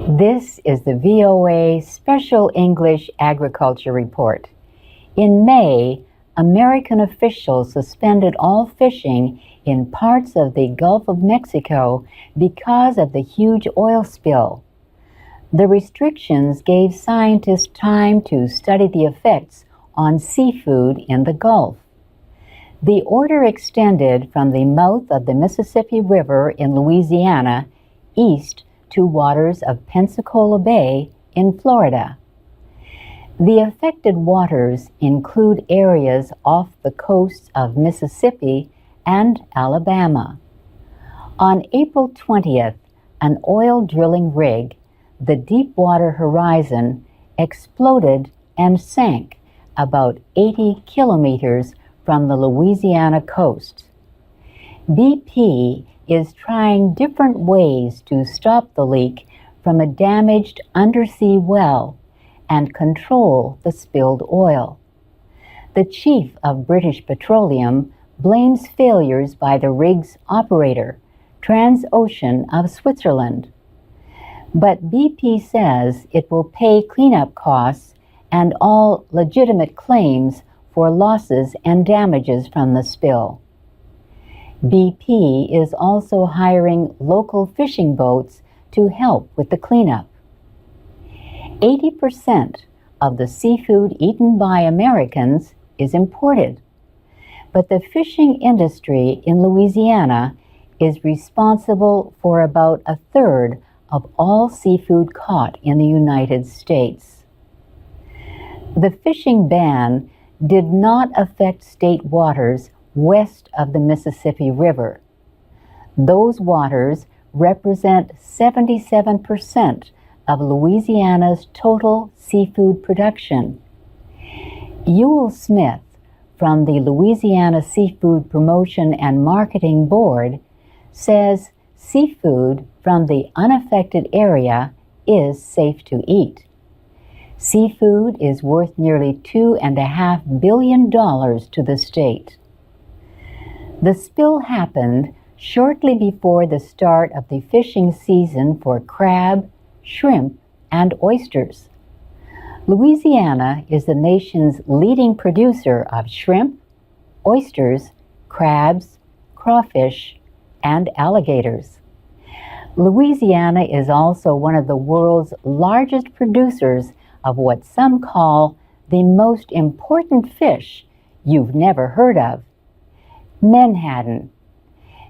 This is the VOA Special English Agriculture Report. In May, American officials suspended all fishing in parts of the Gulf of Mexico because of the huge oil spill. The restrictions gave scientists time to study the effects on seafood in the Gulf. The order extended from the mouth of the Mississippi River in Louisiana east to waters of Pensacola Bay in Florida. The affected waters include areas off the coasts of Mississippi and Alabama. On April 20th, an oil drilling rig, the Deepwater Horizon, exploded and sank about 80 kilometers from the Louisiana coast. BP is trying different ways to stop the leak from a damaged undersea well and control the spilled oil. The chief of British Petroleum blames failures by the rig's operator, Transocean of Switzerland. But BP says it will pay cleanup costs and all legitimate claims for losses and damages from the spill. BP is also hiring local fishing boats to help with the cleanup. 80% of the seafood eaten by Americans is imported, but the fishing industry in Louisiana is responsible for about a third of all seafood caught in the United States. The fishing ban did not affect state waters west of the Mississippi River. Those waters represent 77% of Louisiana's total seafood production. Ewell Smith from the Louisiana Seafood Promotion and Marketing Board says seafood from the unaffected area is safe to eat. Seafood is worth nearly $2.5 billion to the state. The spill happened shortly before the start of the fishing season for crab, shrimp, and oysters. Louisiana is the nation's leading producer of shrimp, oysters, crabs, crawfish, and alligators. Louisiana is also one of the world's largest producers of what some call the most important fish you've never heard of, menhaden.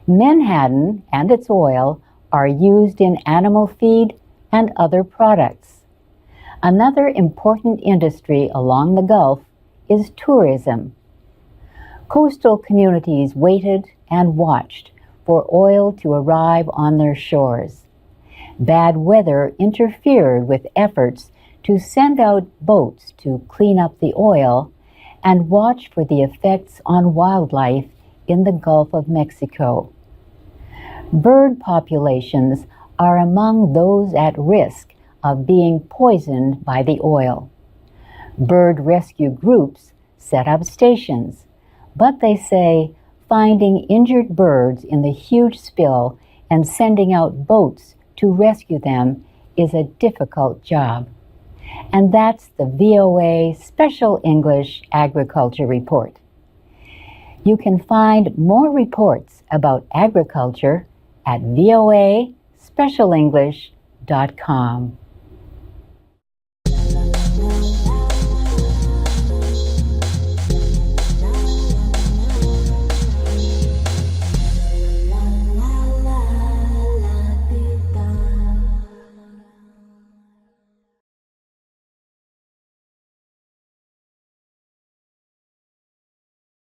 Menhaden and its oil are used in animal feed and other products. Another important industry along the Gulf is tourism. Coastal communities waited and watched for oil to arrive on their shores. Bad weather interfered with efforts to send out boats to clean up the oil and watch for the effects on wildlife in the Gulf of Mexico. Bird populations are among those at risk of being poisoned by the oil. Bird rescue groups set up stations, but they say finding injured birds in the huge spill and sending out boats to rescue them is a difficult job. And that's the VOA Special English Agriculture Report. You can find more reports about agriculture at voaspecialenglish.com.